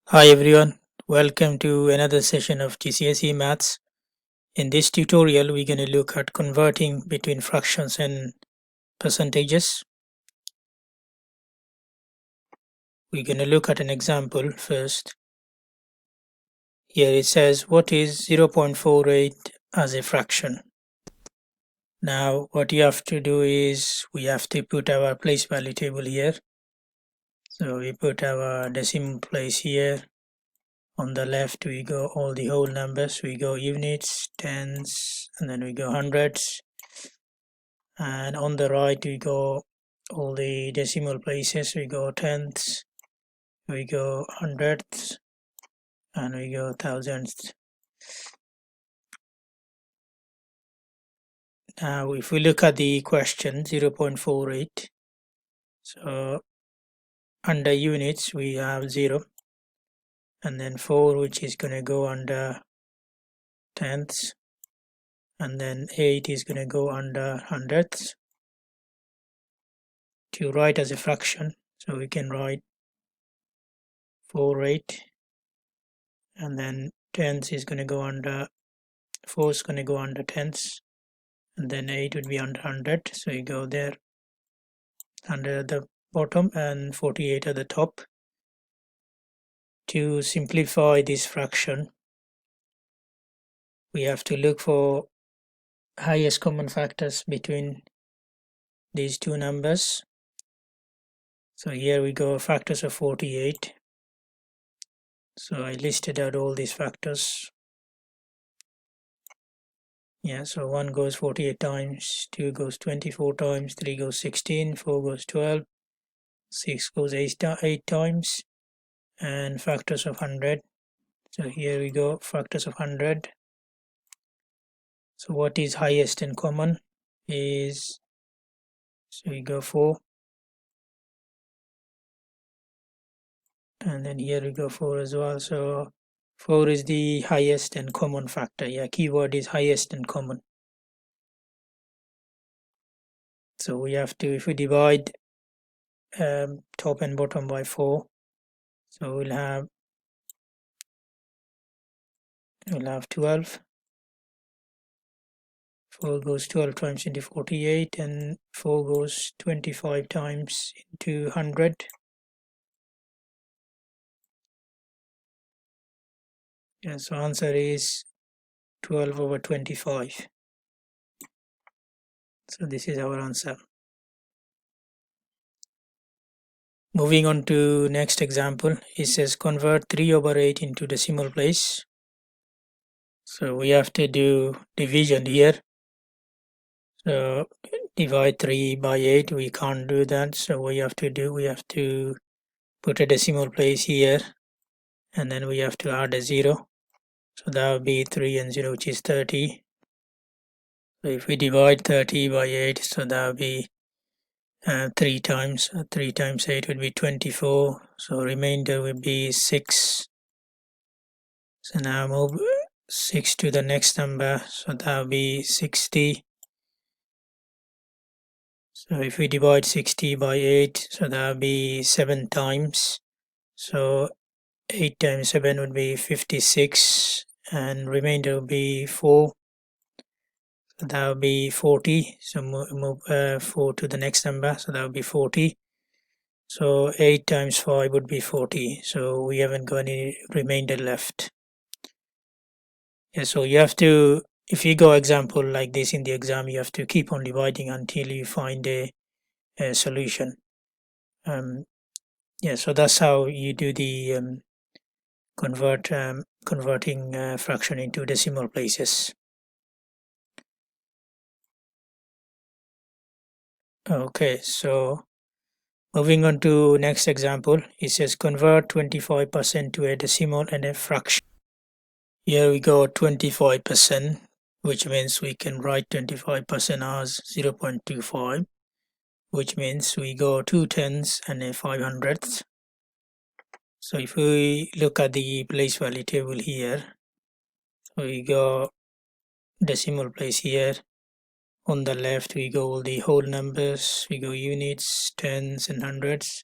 Hi everyone, welcome to another session of GCSE Maths. In this tutorial, we're going to look at converting between fractions and percentages. We're going to look at an example first. Here it says, what is 0.48 as a fraction? Now, what you have to do is we have to put our place value table here. So we put our decimal place here. On the left, we go all the whole numbers. We go units, tens, and then we go hundreds. And on the right we go all the decimal places. We go tenths, we go hundredths, and we go thousandths. Now if we look at the question 0.48, so under units we have 0 and then 4, which is going to go under tenths, and then 8 is going to go under hundredths. To write as a fraction, so we can write 48, and then tenths is going to go under 4 is going to go under tenths, and then 8 would be under 100, so you go there under the bottom and 48 at the top. To simplify this fraction, we have to look for highest common factors between these two numbers. So here we go, factors of 48. So I listed out all these factors. Yeah, so 1 goes 48 times, 2 goes 24 times, 3 goes 16, 4 goes 12, 6 goes 8 times, and factors of 100. So here we go, factors of 100. So what is highest and common is, so we go 4, and then here we go 4 as well. So 4 is the highest and common factor. Yeah, keyword is highest and common. So we have to, if we divide top and bottom by 4, so we'll have 12. 4 goes 12 times into 48, and 4 goes 25 times into 100. Yeah, so answer is 12 over 25. So this is our answer. Moving on to next example, it says convert 3 over 8 into decimal place. So we have to do division here. So divide 3 by 8, we can't do that. So what we have to put a decimal place here, and then we have to add a 0. So that would be 3 and 0, which is 30. So if we divide 30 by 8, so that would be 3 times. 3 times 8 would be 24. So remainder would be 6. So now move 6 to the next number. So that would be 60. So if we divide 60 by 8, so that would be 7 times. So 8 times 7 would be 56. And remainder would be 4. So that would be 40. So move 4 to the next number. So that would be 40. So 8 times 5 would be 40. So we haven't got any remainder left. Yeah, so you have to, if you go example like this in the exam, you have to keep on dividing until you find a solution. Yeah, so that's how you do the converting fraction into decimal places. Okay, so moving on to next example, it says convert 25% to a decimal and a fraction. Here we go 25%, which means we can write 25% as 0.25, which means we go 2 tenths and a 500th. So if we look at the place value table here, we go decimal place here. On the left we go all the whole numbers, we go units, tens and hundreds.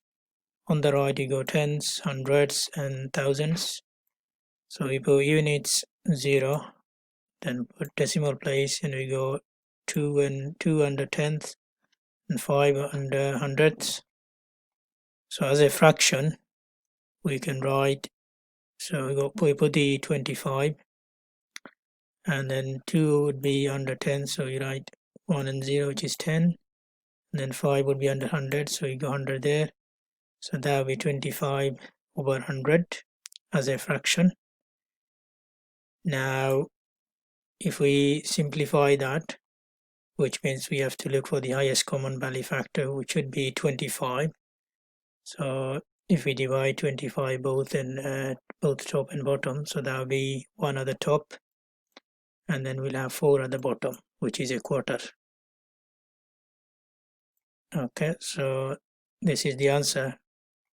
on the right you go tens, hundreds and thousands. So we put units 0, then put decimal place, and we go 2 under tenth and 5 under hundredths. So as a fraction we can write, so we put the 25, and then 2 would be under 10, so you write 1 and 0, which is 10, and then 5 would be under 100, so you go 100 there. So that will be 25 over 100 as a fraction. Now if we simplify that, which means we have to look for the highest common value factor, which would be 25. So if we divide 25 both in both top and bottom, so that will be 1 at the top, and then we'll have 4 at the bottom, which is a quarter. Okay, so this is the answer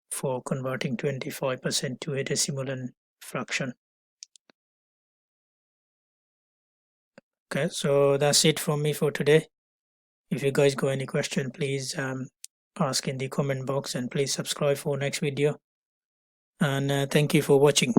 for converting 25% to a decimal and fraction. Okay, so that's it from me for today. If you guys got any question, please ask in the comment box, and please subscribe for next video. And thank you for watching.